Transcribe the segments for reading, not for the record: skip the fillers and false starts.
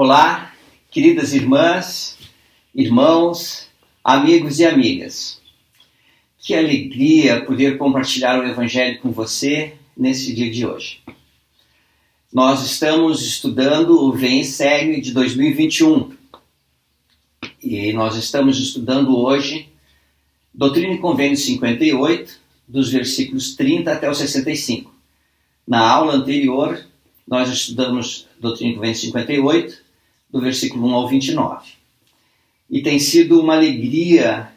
Olá, queridas irmãs, irmãos, amigos e amigas. Que alegria poder compartilhar o Evangelho com você nesse dia de hoje. Nós estamos estudando o Vem e Segue de 2021 e nós estamos estudando hoje Doutrina e Convênio 58, dos versículos 30 até o 65. Na aula anterior, nós estudamos Doutrina e Convênio 58, do versículo 1 ao 29. E tem sido uma alegria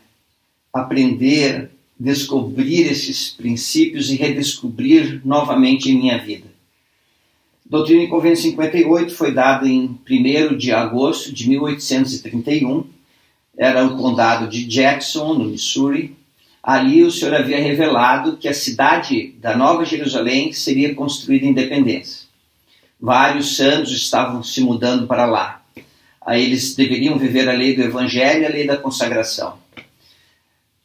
aprender, descobrir esses princípios e redescobrir novamente em minha vida. Doutrina e Convênio 58 foi dada em 1º de agosto de 1831. Era o condado de Jackson, no Missouri. Ali o Senhor havia revelado que a cidade da Nova Jerusalém seria construída em Independência. Vários santos estavam se mudando para lá. Aí eles deveriam viver a lei do Evangelho e a lei da consagração.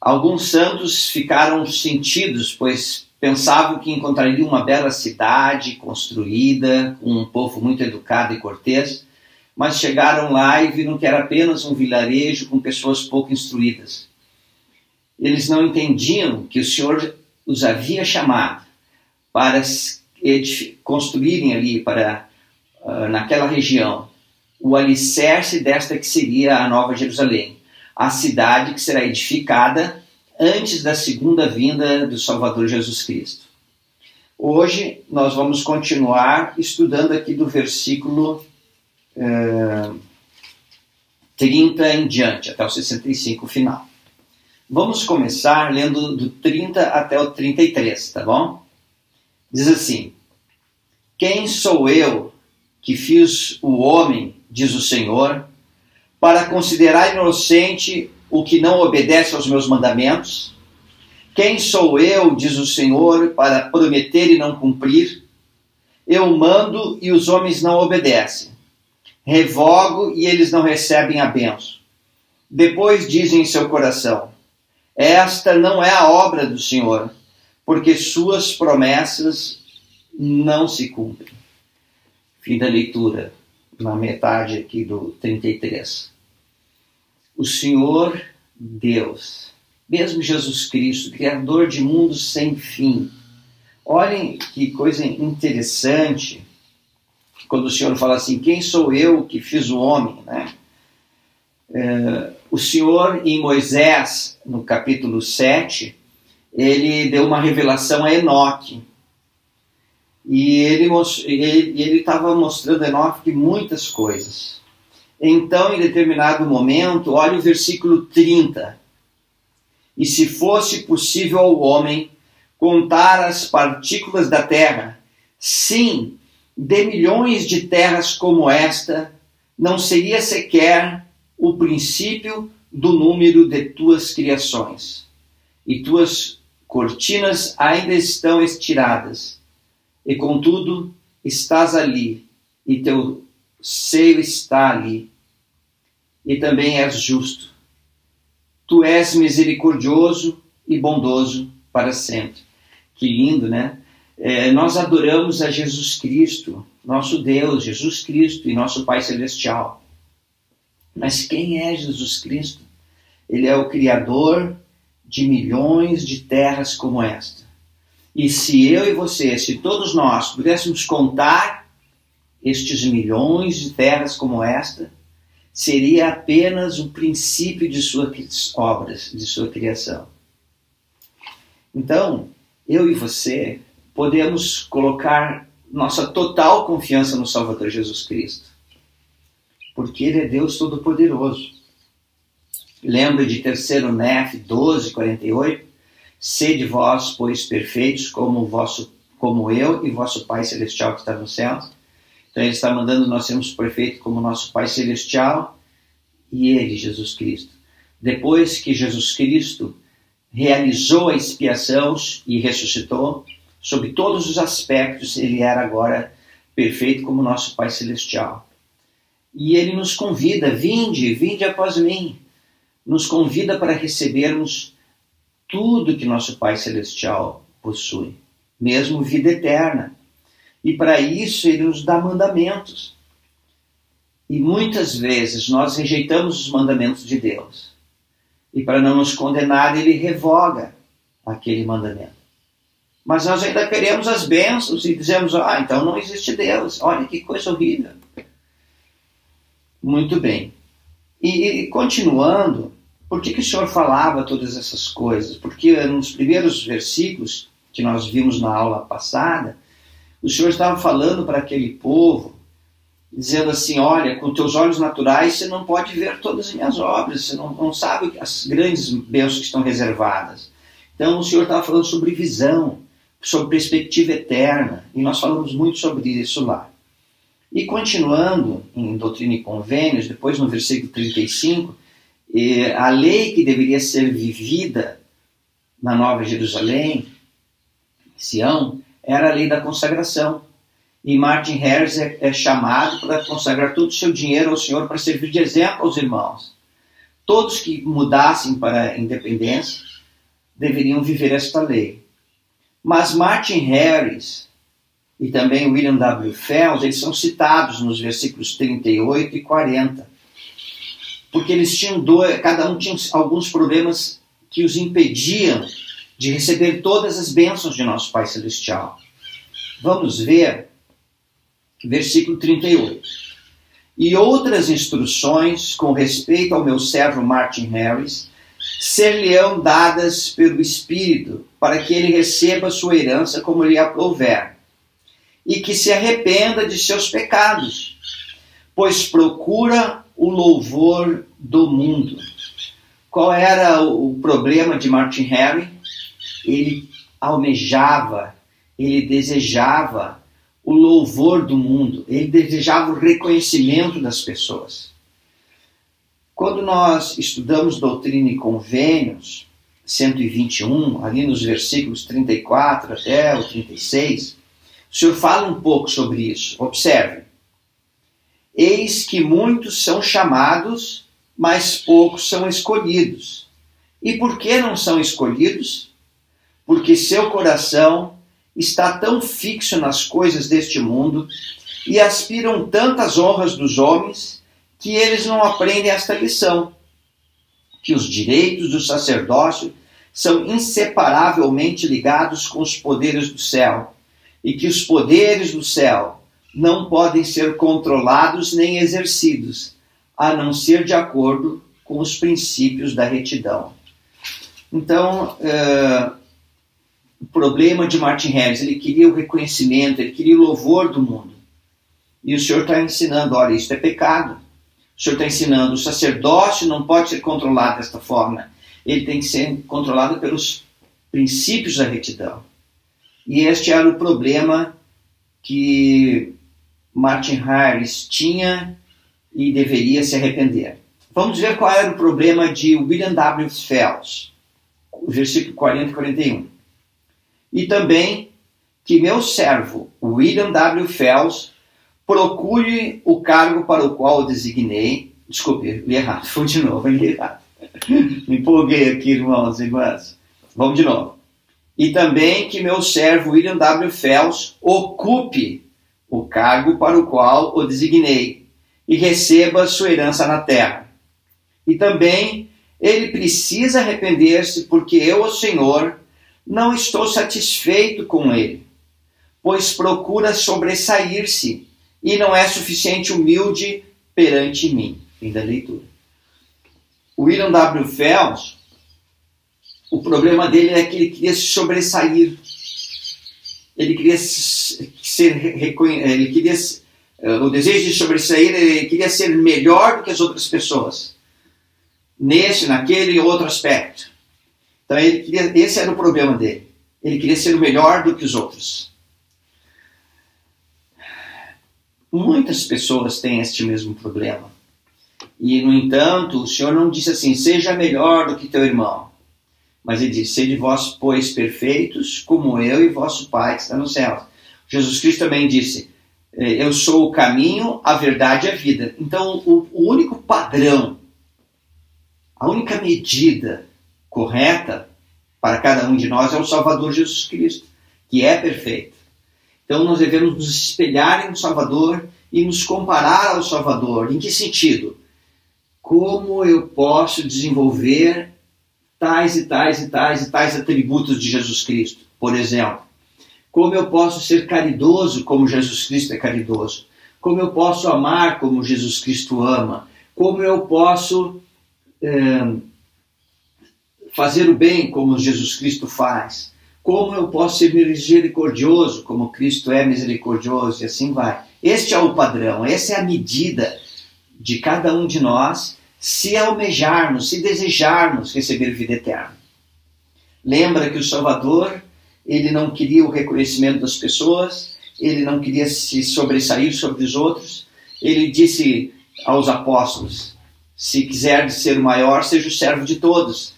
Alguns santos ficaram sentidos, pois pensavam que encontrariam uma bela cidade construída, com um povo muito educado e cortês, mas chegaram lá e viram que era apenas um vilarejo com pessoas pouco instruídas. Eles não entendiam que o Senhor os havia chamado para construírem ali, naquela região, o alicerce desta que seria a Nova Jerusalém, a cidade que será edificada antes da segunda vinda do Salvador Jesus Cristo. Hoje nós vamos continuar estudando aqui do versículo 30 em diante, até o 65 final. Vamos começar lendo do 30 até o 33, tá bom? Diz assim: Quem sou eu que fiz o homem, diz o Senhor, para considerar inocente o que não obedece aos meus mandamentos? Quem sou eu, diz o Senhor, para prometer e não cumprir? Eu mando e os homens não obedecem. Revogo e eles não recebem a bênção. Depois dizem em seu coração: esta não é a obra do Senhor, porque suas promessas não se cumprem. Fim da leitura, na metade aqui do 33. O Senhor Deus, mesmo Jesus Cristo, Criador de mundos sem fim. Olhem que coisa interessante, quando o Senhor fala assim: quem sou eu que fiz o homem, né? O Senhor, em Moisés, no capítulo 7, ele deu uma revelação a Enoque. E ele estava mostrando a Enoque muitas coisas. Então, em determinado momento, olha o versículo 30. E se fosse possível ao homem contar as partículas da terra, sim, de milhões de terras como esta, não seria sequer o princípio do número de tuas criações. E tuas cortinas ainda estão estiradas. E contudo, estás ali, e teu seio está ali, e também és justo. Tu és misericordioso e bondoso para sempre. Que lindo, né? Nós adoramos a Jesus Cristo, nosso Deus, Jesus Cristo e nosso Pai Celestial. Mas quem é Jesus Cristo? Ele é o Criador de milhões de terras como esta. E se eu e você, se todos nós pudéssemos contar estes milhões de terras como esta, seria apenas o princípio de suas obras, de sua criação. Então, eu e você podemos colocar nossa total confiança no Salvador Jesus Cristo, porque Ele é Deus Todo-Poderoso. Lembra de 3º Nef 12:48? Sede vós, pois, perfeitos, como eu e vosso Pai Celestial que está no céu. Então ele está mandando nós sermos perfeitos como nosso Pai Celestial e Ele, Jesus Cristo. Depois que Jesus Cristo realizou a expiação e ressuscitou, sob todos os aspectos, Ele era agora perfeito como nosso Pai Celestial. E Ele nos convida: vinde após mim. Nos convida para recebermos tudo que nosso Pai Celestial possui, mesmo vida eterna. E para isso Ele nos dá mandamentos. E muitas vezes nós rejeitamos os mandamentos de Deus. E para não nos condenar, ele revoga aquele mandamento. Mas nós ainda queremos as bênçãos e dizemos, então não existe Deus. Olha que coisa horrível. Muito bem. E continuando, por que o Senhor falava todas essas coisas? Porque nos primeiros versículos que nós vimos na aula passada, o Senhor estava falando para aquele povo, dizendo assim, olha, com teus olhos naturais você não pode ver todas as minhas obras, você não sabe as grandes bênçãos que estão reservadas. Então o Senhor estava falando sobre visão, sobre perspectiva eterna, e nós falamos muito sobre isso lá. E continuando em Doutrina e Convênios, depois no versículo 35, a lei que deveria ser vivida na Nova Jerusalém, Sião, era a lei da consagração. E Martin Harris é chamado para consagrar todo o seu dinheiro ao Senhor para servir de exemplo aos irmãos. Todos que mudassem para a independência deveriam viver esta lei. Mas Martin Harris e também William W. Fells, eles são citados nos versículos 38 e 40. Porque eles tinham cada um tinha alguns problemas que os impediam de receber todas as bênçãos de nosso Pai Celestial. Vamos ver versículo 38. E outras instruções com respeito ao meu servo Martin Harris ser-lhe-ão dadas pelo Espírito, para que ele receba sua herança como lhe aprouver, e que se arrependa de seus pecados, pois procura o louvor do mundo. Qual era o problema de Martin Harris? Ele almejava, ele desejava o louvor do mundo, ele desejava o reconhecimento das pessoas. Quando nós estudamos Doutrina e Convênios, 121, ali nos versículos 34 até o 36, o Senhor fala um pouco sobre isso. Observe. Eis que muitos são chamados, mas poucos são escolhidos. E por que não são escolhidos? Porque seu coração está tão fixo nas coisas deste mundo e aspiram tantas honras dos homens que eles não aprendem esta lição, que os direitos do sacerdócio são inseparavelmente ligados com os poderes do céu e que os poderes do céu não podem ser controlados nem exercidos, a não ser de acordo com os princípios da retidão. Então, o problema de Martin Harris, ele queria o reconhecimento, ele queria o louvor do mundo. E o Senhor está ensinando, olha, isso é pecado. O Senhor está ensinando, o sacerdócio não pode ser controlado desta forma. Ele tem que ser controlado pelos princípios da retidão. E este era o problema que Martin Harris tinha e deveria se arrepender. Vamos ver qual era o problema de William W. Fells, versículo 40 e 41. E também que meu servo, William W. Fells, procure o cargo para o qual o designei. Desculpe, li errado. Foi de novo, li errado. Me empolguei aqui, irmãos e irmãs. Vamos de novo. E também que meu servo, William W. Fells, ocupe o cargo para o qual o designei e receba sua herança na terra. E também ele precisa arrepender-se, porque eu, o Senhor, não estou satisfeito com ele, pois procura sobressair-se e não é suficiente humilde perante mim. Fim da leitura. William W. Fells, o problema dele é que ele queria se sobressair. Ele queria o desejo de sobressair, ele queria ser melhor do que as outras pessoas. Nesse, naquele e outro aspecto. Então esse era o problema dele. Ele queria ser o melhor do que os outros. Muitas pessoas têm este mesmo problema. E, no entanto, o Senhor não disse assim, seja melhor do que teu irmão. Mas ele disse, sede vós, pois, perfeitos, como eu e vosso Pai que está no céu. Jesus Cristo também disse, eu sou o caminho, a verdade e a vida. Então, o único padrão, a única medida correta para cada um de nós é o Salvador Jesus Cristo, que é perfeito. Então nós devemos nos espelhar no Salvador e nos comparar ao Salvador. Em que sentido? Como eu posso desenvolver tais e tais e tais e tais atributos de Jesus Cristo, por exemplo? Como eu posso ser caridoso como Jesus Cristo é caridoso? Como eu posso amar como Jesus Cristo ama? Como eu posso fazer o bem como Jesus Cristo faz? Como eu posso ser misericordioso como Cristo é misericordioso? E assim vai. Este é o padrão, essa é a medida de cada um de nós, se almejarmos, se desejarmos receber vida eterna. Lembra que o Salvador, ele não queria o reconhecimento das pessoas, ele não queria se sobressair sobre os outros. Ele disse aos apóstolos: se quiser ser o maior, seja o servo de todos.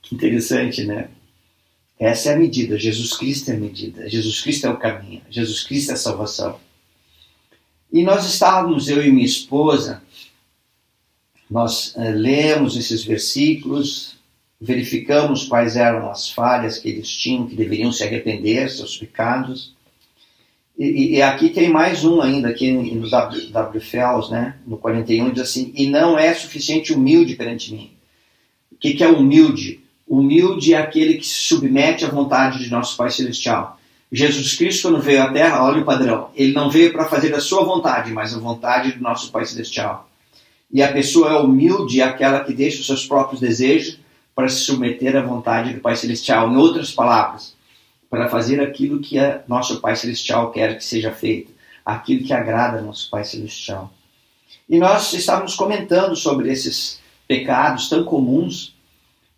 Que interessante, né? Essa é a medida, Jesus Cristo é a medida, Jesus Cristo é o caminho, Jesus Cristo é a salvação. E nós estávamos, eu e minha esposa, nós lemos esses versículos, verificamos quais eram as falhas que eles tinham, que deveriam se arrepender, seus pecados. E aqui tem mais um ainda, aqui no W. Fells, né? No 41, diz assim: e não é suficiente humilde perante mim. O que é humilde? Humilde é aquele que se submete à vontade de nosso Pai Celestial. Jesus Cristo, quando veio à Terra, olha o padrão, ele não veio para fazer a sua vontade, mas a vontade do nosso Pai Celestial. E a pessoa é humilde, é aquela que deixa os seus próprios desejos para se submeter à vontade do Pai Celestial. Em outras palavras, para fazer aquilo que nosso Pai Celestial quer que seja feito, aquilo que agrada ao nosso Pai Celestial. E nós estávamos comentando sobre esses pecados tão comuns,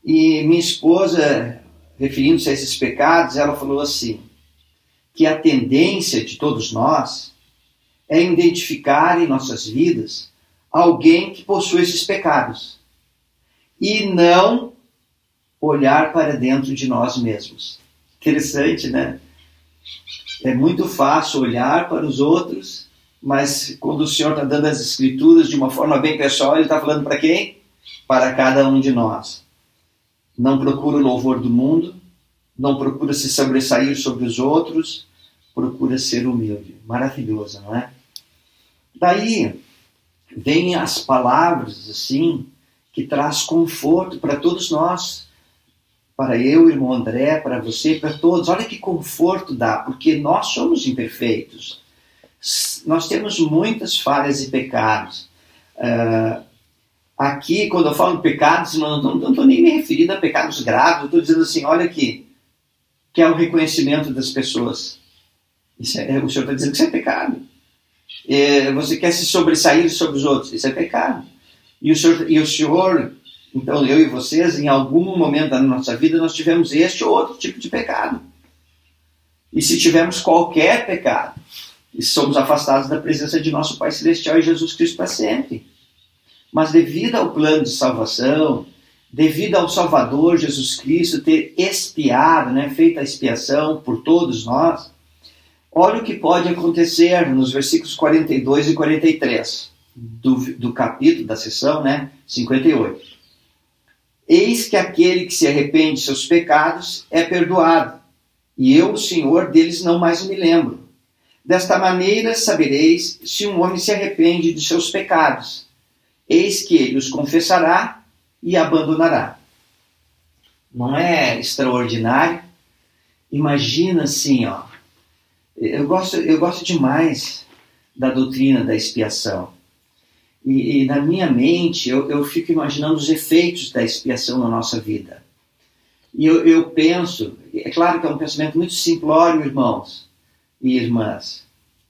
e minha esposa, referindo-se a esses pecados, ela falou assim, que a tendência de todos nós é identificar em nossas vidas alguém que possui esses pecados e não olhar para dentro de nós mesmos. Interessante, né? É muito fácil olhar para os outros, mas quando o Senhor está dando as Escrituras de uma forma bem pessoal, Ele está falando para quem? Para cada um de nós. Não procura o louvor do mundo, não procura se sobressair sobre os outros, procura ser humilde. Maravilhoso, não é? Daí vêm as palavras assim, que traz conforto para todos nós, para eu, irmão André, para você, para todos. Olha que conforto dá, porque nós somos imperfeitos. Nós temos muitas falhas e pecados. Aqui, quando eu falo de pecados, não estou nem me referindo a pecados graves, eu estou dizendo assim, olha aqui, que é o reconhecimento das pessoas. O Senhor está dizendo que isso é pecado. Você quer se sobressair sobre os outros, isso é pecado. E o Senhor, então eu e vocês, em algum momento da nossa vida, nós tivemos este ou outro tipo de pecado. E se tivermos qualquer pecado, somos afastados da presença de nosso Pai Celestial e Jesus Cristo para sempre. Mas devido ao plano de salvação, devido ao Salvador Jesus Cristo ter expiado, né, feito a expiação por todos nós, olha o que pode acontecer nos versículos 42 e 43 do capítulo da sessão, né, 58. Eis que aquele que se arrepende de seus pecados é perdoado, e eu, o Senhor, deles não mais me lembro. Desta maneira sabereis se um homem se arrepende de seus pecados. Eis que ele os confessará e abandonará. Não é extraordinário? Imagina assim, ó. Eu gosto demais da doutrina da expiação. E na minha mente eu fico imaginando os efeitos da expiação na nossa vida. E eu penso, é claro que é um pensamento muito simplório, irmãos e irmãs,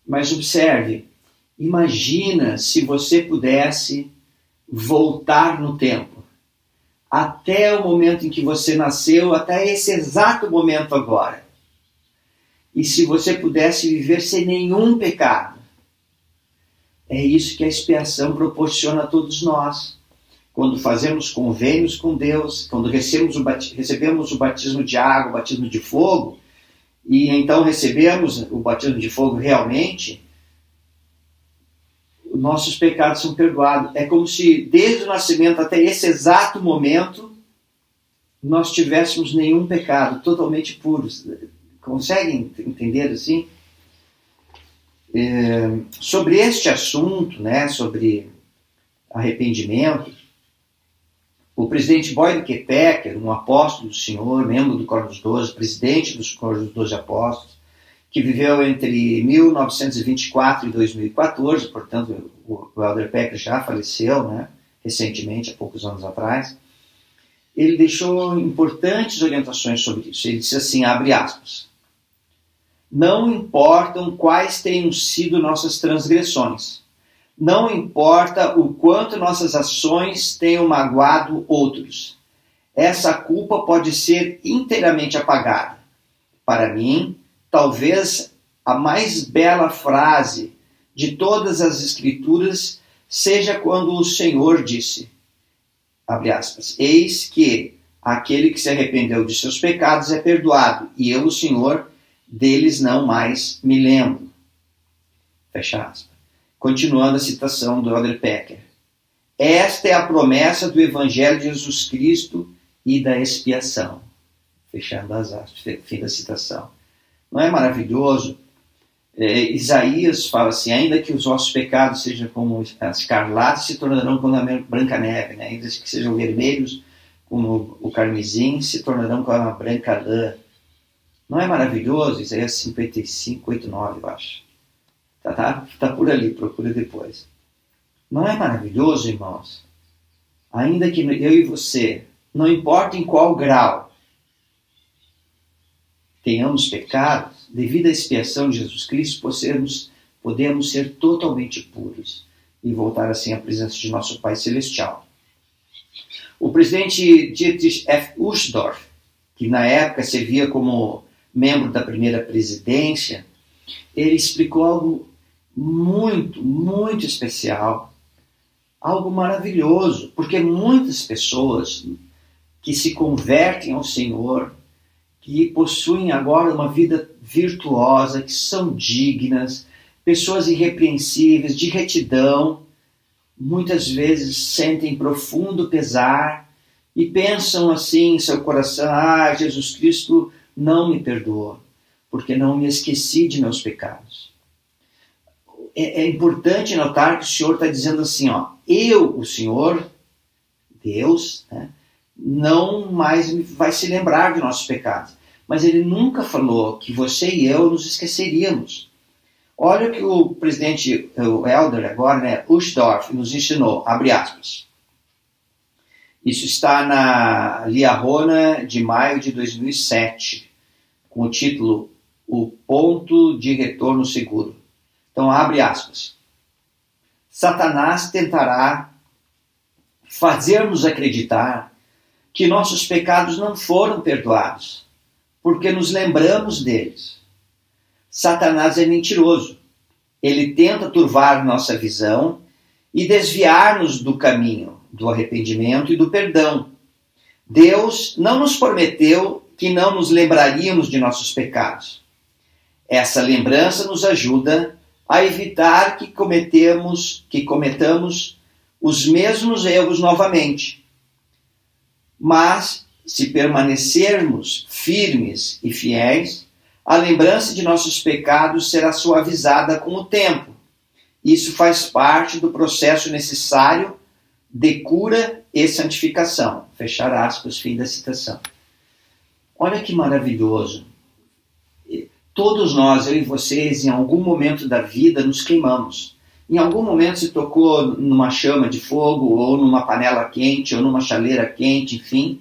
mas observe, imagina se você pudesse voltar no tempo, até o momento em que você nasceu, até esse exato momento agora. E se você pudesse viver sem nenhum pecado. É isso que a expiação proporciona a todos nós. Quando fazemos convênios com Deus, quando recebemos o batismo de água, o batismo de fogo, e então recebemos o batismo de fogo realmente, nossos pecados são perdoados. É como se desde o nascimento até esse exato momento nós tivéssemos nenhum pecado, totalmente puros. Conseguem entender assim? Sobre este assunto, né, sobre arrependimento, o presidente Boyd K. Packer, um apóstolo do Senhor, membro do Coro dos Doze, presidente do Coro dos Doze Apóstolos, que viveu entre 1924 e 2014, portanto o Elder Packer já faleceu, né, recentemente, há poucos anos atrás, ele deixou importantes orientações sobre isso. Ele disse assim, abre aspas, não importam quais tenham sido nossas transgressões, não importa o quanto nossas ações tenham magoado outros. Essa culpa pode ser inteiramente apagada. Para mim, talvez a mais bela frase de todas as Escrituras seja quando o Senhor disse, abre aspas, eis que aquele que se arrependeu de seus pecados é perdoado, e eu, o Senhor, deles não mais me lembro. Fecha aspas. Continuando a citação do Elder Packer. Esta é a promessa do Evangelho de Jesus Cristo e da expiação. Fechando as aspas, fim da citação. Não é maravilhoso? Isaías fala assim, ainda que os vossos pecados sejam como a escarlate, se tornarão como a branca neve, né? Ainda que sejam vermelhos como o carmesim, se tornarão como a branca lã. Não é maravilhoso? Isaías 55, 8, 9, eu acho. Tá por ali, procura depois. Não é maravilhoso, irmãos? Ainda que eu e você, não importa em qual grau tenhamos pecados, devido à expiação de Jesus Cristo, podemos ser totalmente puros e voltar assim à presença de nosso Pai Celestial. O presidente Dietrich F. Uchtdorf, que na época servia como membro da primeira presidência, ele explicou algo muito, muito especial, algo maravilhoso, porque muitas pessoas que se convertem ao Senhor, que possuem agora uma vida virtuosa, que são dignas, pessoas irrepreensíveis, de retidão, muitas vezes sentem profundo pesar e pensam assim em seu coração, Jesus Cristo não me perdoou, porque não me esqueci de meus pecados. É importante notar que o Senhor está dizendo assim, eu, o Senhor, Deus, né, não mais vai se lembrar de nossos pecados. Mas ele nunca falou que você e eu nos esqueceríamos. Olha o que o presidente, o Elder agora, né, Uchtdorf, nos ensinou, abre aspas. Isso está na Liahona de maio de 2007, com o título O Ponto de Retorno Seguro. Então, abre aspas. Satanás tentará fazer-nos acreditar que nossos pecados não foram perdoados, porque nos lembramos deles. Satanás é mentiroso. Ele tenta turvar nossa visão e desviar-nos do caminho do arrependimento e do perdão. Deus não nos prometeu que não nos lembraríamos de nossos pecados. Essa lembrança nos ajuda a evitar que cometamos os mesmos erros novamente. Mas, se permanecermos firmes e fiéis, a lembrança de nossos pecados será suavizada com o tempo. Isso faz parte do processo necessário de cura e santificação. Fechar aspas, fim da citação. Olha que maravilhoso. Todos nós, eu e vocês, em algum momento da vida, nos queimamos. Em algum momento se tocou numa chama de fogo, ou numa panela quente, ou numa chaleira quente, enfim,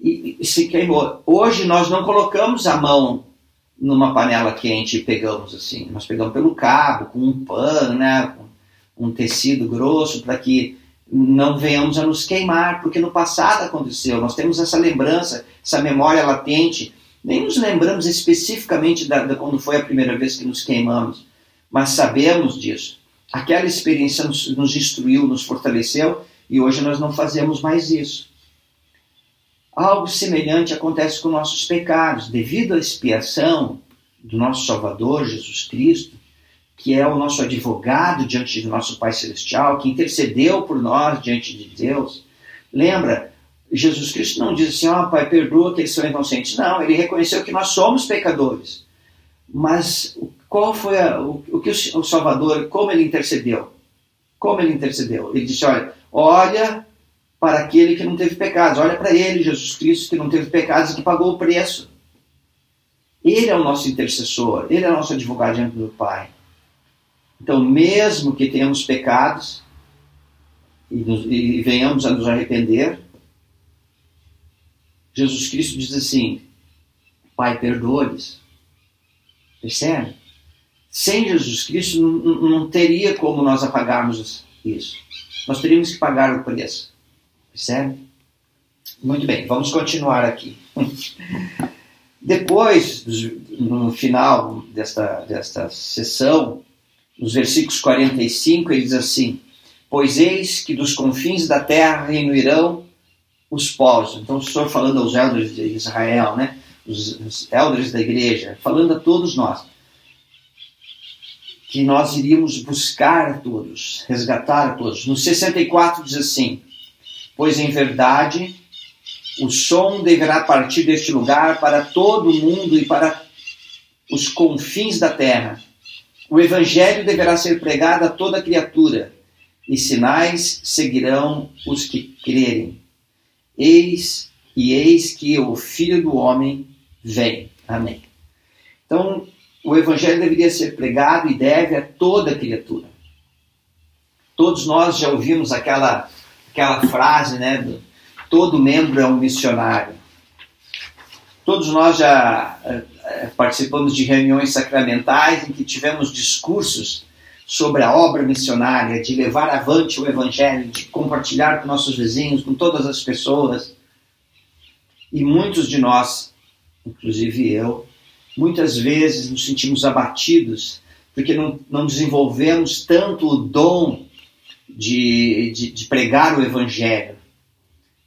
e se queimou. Hoje nós não colocamos a mão numa panela quente e pegamos assim. Nós pegamos pelo cabo, com um pano, né, com um tecido grosso, para que não venhamos a nos queimar, porque no passado aconteceu. Nós temos essa lembrança, essa memória latente. Nem nos lembramos especificamente da quando foi a primeira vez que nos queimamos, mas sabemos disso. Aquela experiência nos instruiu, nos fortaleceu, e hoje nós não fazemos mais isso. Algo semelhante acontece com nossos pecados. Devido à expiação do nosso Salvador, Jesus Cristo, que é o nosso advogado diante do nosso Pai Celestial, que intercedeu por nós diante de Deus. Lembra, Jesus Cristo não diz assim, Pai, perdoa que eles são inocentes. Não, ele reconheceu que nós somos pecadores. Mas qual foi o que o Salvador, como ele intercedeu? Como ele intercedeu? Ele disse, olha para aquele que não teve pecados, olha para ele, Jesus Cristo, que não teve pecados e que pagou o preço. Ele é o nosso intercessor, ele é o nosso advogado diante do Pai. Então, mesmo que tenhamos pecados e venhamos a nos arrepender, Jesus Cristo diz assim, Pai, perdoa-lhes. Percebe? Sem Jesus Cristo não teria como nós apagarmos isso. Nós teríamos que pagar o preço. Percebe? Muito bem, vamos continuar aqui. Depois, no final desta sessão, nos versículos 45, ele diz assim, pois eis que dos confins da terra reunirão os povos. Então, o Senhor falando aos elders de Israel, né? Os elders da igreja, falando a todos nós, que nós iríamos buscar a todos, resgatar a todos. No 64 diz assim, pois em verdade o som deverá partir deste lugar para todo o mundo e para os confins da terra. O evangelho deverá ser pregado a toda criatura, e sinais seguirão os que crerem. Eis que o Filho do Homem vem. Amém. Então, o evangelho deveria ser pregado e deve a toda criatura. Todos nós já ouvimos aquela frase, né? Todo membro é um missionário. Todos nós já participamos de reuniões sacramentais em que tivemos discursos sobre a obra missionária, de levar avante o evangelho, de compartilhar com nossos vizinhos, com todas as pessoas. E muitos de nós, inclusive eu, muitas vezes nos sentimos abatidos porque não desenvolvemos tanto o dom de pregar o evangelho,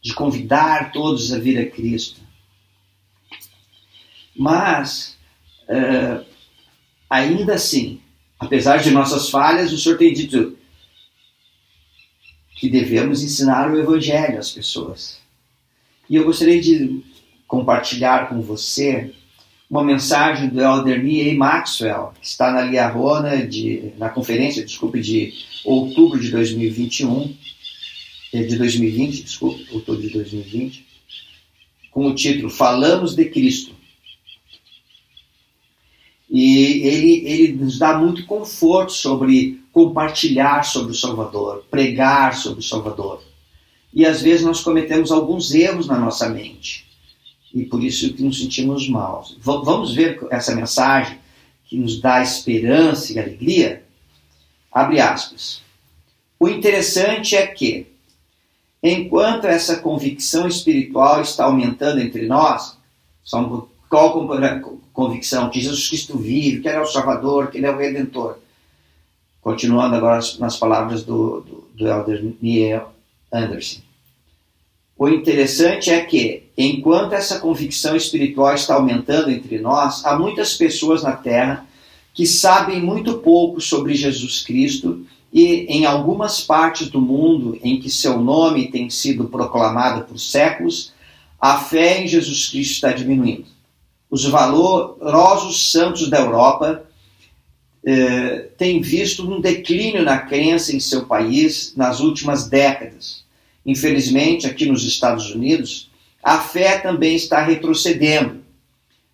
de convidar todos a vir a Cristo. Mas, ainda assim, apesar de nossas falhas, o Senhor tem dito que devemos ensinar o evangelho às pessoas. E eu gostaria de compartilhar com você uma mensagem do Elder Neal Maxwell, que está na Liahona, na conferência, de outubro de 2021, outubro de 2020, com o título Falamos de Cristo. E ele nos dá muito conforto sobre compartilhar sobre o Salvador, pregar sobre o Salvador. E às vezes nós cometemos alguns erros na nossa mente. E por isso que nos sentimos mal. Vamos ver essa mensagem que nos dá esperança e alegria? Abre aspas. O interessante é que, enquanto essa convicção espiritual está aumentando entre nós, qual convicção? Que Jesus Cristo vive, que Ele é o Salvador, que Ele é o Redentor. Continuando agora nas palavras do Elder Neal Anderson. O interessante é que, enquanto essa convicção espiritual está aumentando entre nós, há muitas pessoas na Terra que sabem muito pouco sobre Jesus Cristo e em algumas partes do mundo em que seu nome tem sido proclamado por séculos, a fé em Jesus Cristo está diminuindo. Os valorosos santos da Europa têm visto um declínio na crença em seu país nas últimas décadas. Infelizmente, aqui nos Estados Unidos, a fé também está retrocedendo.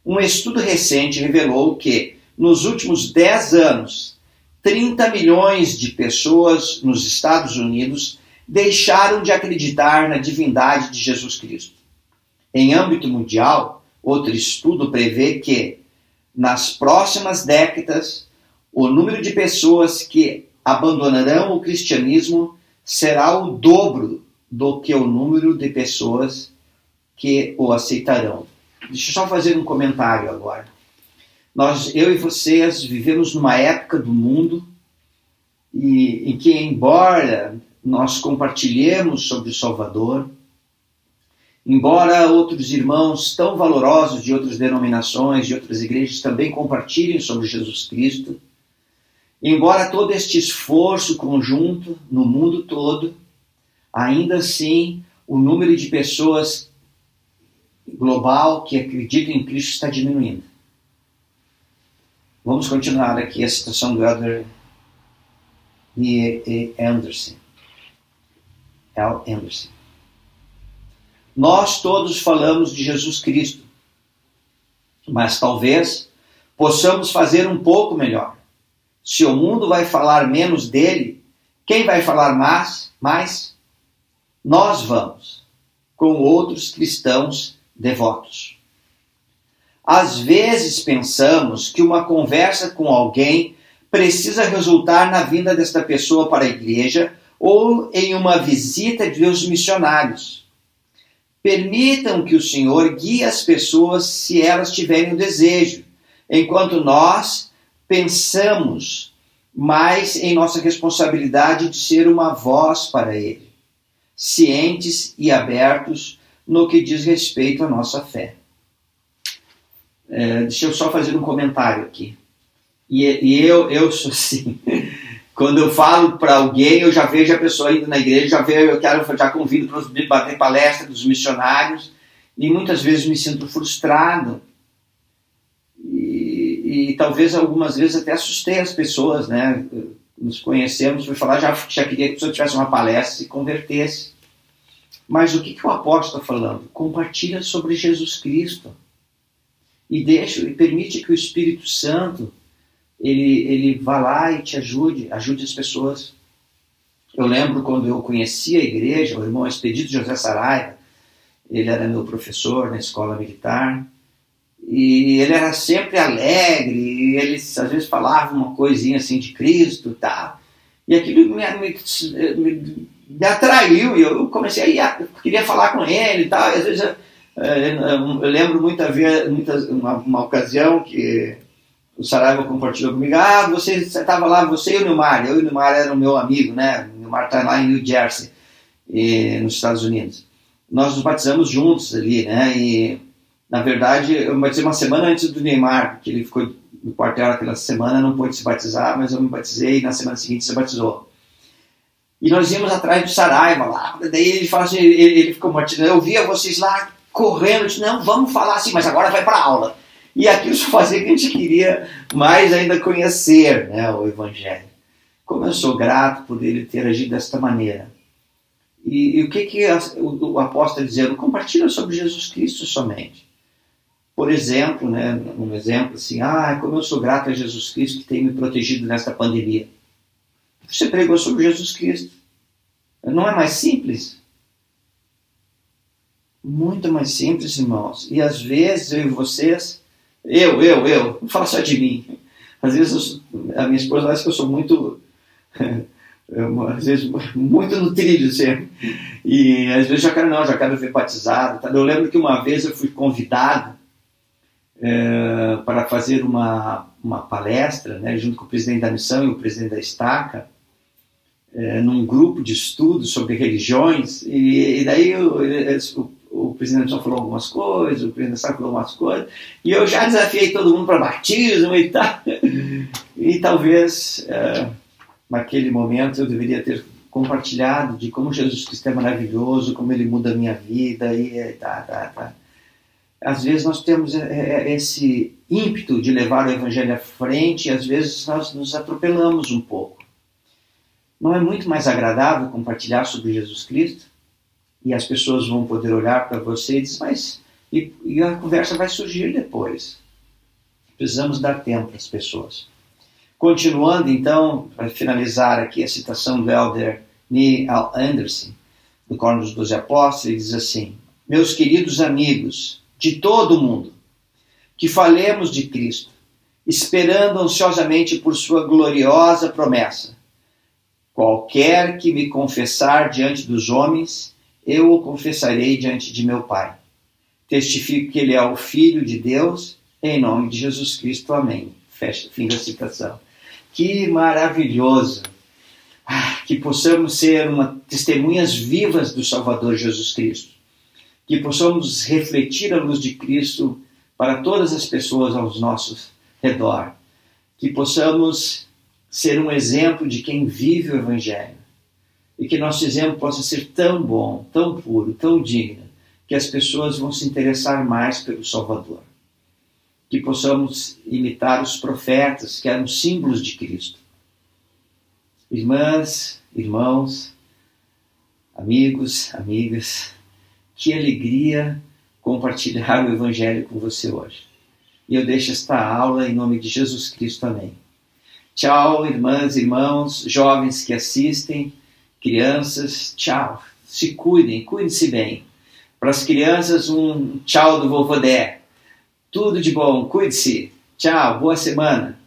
Um estudo recente revelou que, nos últimos 10 anos, 30 milhões de pessoas nos Estados Unidos deixaram de acreditar na divindade de Jesus Cristo. Em âmbito mundial, outro estudo prevê que, nas próximas décadas, o número de pessoas que abandonarão o cristianismo será o dobro do que o número de pessoas que o aceitarão. Deixa eu só fazer um comentário agora. Eu e vocês vivemos numa época do mundo em que, embora nós compartilhemos sobre o Salvador, embora outros irmãos tão valorosos de outras denominações, de outras igrejas também compartilhem sobre Jesus Cristo, embora todo este esforço conjunto no mundo todo, ainda assim o número de pessoas global que acreditam em Cristo está diminuindo. Vamos continuar aqui a citação do Elder E. Anderson. L. Anderson. Nós todos falamos de Jesus Cristo, mas talvez possamos fazer um pouco melhor. Se o mundo vai falar menos dele, quem vai falar mais? Nós vamos, com outros cristãos devotos. Às vezes pensamos que uma conversa com alguém precisa resultar na vinda desta pessoa para a igreja ou em uma visita de os missionários. Permitam que o Senhor guie as pessoas se elas tiverem o desejo, enquanto nós pensamos mais em nossa responsabilidade de ser uma voz para Ele, cientes e abertos no que diz respeito à nossa fé. Deixa eu só fazer um comentário aqui. Eu sou assim, quando eu falo para alguém, eu já vejo a pessoa indo na igreja, já convido para bater palestra dos missionários, e muitas vezes me sinto frustrado, e talvez algumas vezes até assustei as pessoas, né? Nos conhecemos, fui falar, já queria que a pessoa tivesse uma palestra e se convertesse. Mas o que o apóstolo está falando? Compartilha sobre Jesus Cristo. E permite que o Espírito Santo ele vá lá e te ajude as pessoas. Eu lembro quando eu conheci a igreja, o irmão Expedito José Saraiva, ele era meu professor na escola militar, e ele era sempre alegre, e ele às vezes falava uma coisinha assim de Cristo e tal, e aquilo me atraiu, e eu comecei queria falar com ele e tal, e às vezes eu lembro uma ocasião que o Saraiva compartilhou comigo, você estava lá, você e o Nilmar, eu e o Nilmar era o meu amigo, né? O Nilmar está lá em New Jersey, nos Estados Unidos. Nós nos batizamos juntos ali, né? E, na verdade, eu me batizei uma semana antes do Neymar, porque ele ficou no quartel aquela semana, não pôde se batizar, mas eu me batizei e na semana seguinte se batizou. E nós íamos atrás do Saraiva lá, daí ele fala assim, ele ficou batizando, eu via vocês lá correndo, eu disse, não, vamos falar assim, mas agora vai para a aula. E aquilo só fazia que a gente queria mais ainda conhecer, né, o Evangelho. Como eu sou grato por ele ter agido desta maneira. E o que o apóstolo está dizendo? Compartilha sobre Jesus Cristo somente. Por exemplo, né, um exemplo assim, como eu sou grato a Jesus Cristo que tem me protegido nesta pandemia. Você pregou sobre Jesus Cristo. Não é mais simples? Muito mais simples, irmãos. E às vezes eu e vocês, não fala só de mim. Às vezes a minha esposa acha que eu sou muito, às vezes muito no trilho sempre. E às vezes já quero ver batizado. Tá? Eu lembro que uma vez eu fui convidado para fazer uma palestra, né, junto com o presidente da missão e o presidente da estaca, num grupo de estudos sobre religiões, e daí o presidente da missão falou algumas coisas, o presidente da estaca falou algumas coisas, e eu já desafiei todo mundo para batismo e tal, e talvez naquele momento eu deveria ter compartilhado de como Jesus Cristo é maravilhoso, como ele muda a minha vida, e tá. Às vezes nós temos esse ímpeto de levar o Evangelho à frente e às vezes nós nos atropelamos um pouco. Não é muito mais agradável compartilhar sobre Jesus Cristo? E as pessoas vão poder olhar para você e dizer, e a conversa vai surgir depois. Precisamos dar tempo às pessoas. Continuando então, para finalizar aqui a citação do Elder E. Anderson, do Coro dos 12 Apóstolos, ele diz assim, meus queridos amigos de todo o mundo, que falemos de Cristo, esperando ansiosamente por sua gloriosa promessa. Qualquer que me confessar diante dos homens, eu o confessarei diante de meu Pai. Testifico que ele é o Filho de Deus, em nome de Jesus Cristo. Amém. Fim da citação. Que maravilhoso! Que possamos ser testemunhas vivas do Salvador Jesus Cristo. Que possamos refletir a luz de Cristo para todas as pessoas ao nosso redor. Que possamos ser um exemplo de quem vive o Evangelho. E que nosso exemplo possa ser tão bom, tão puro, tão digno, que as pessoas vão se interessar mais pelo Salvador. que possamos imitar os profetas, que eram símbolos de Cristo. Irmãs, irmãos, amigos, amigas, que alegria compartilhar o Evangelho com você hoje. E eu deixo esta aula em nome de Jesus Cristo. Amém. Tchau, irmãs, irmãos, jovens que assistem, crianças, tchau. Se cuidem, cuidem-se bem. Para as crianças, um tchau do vovô Dé. Tudo de bom, cuide-se. Tchau, boa semana.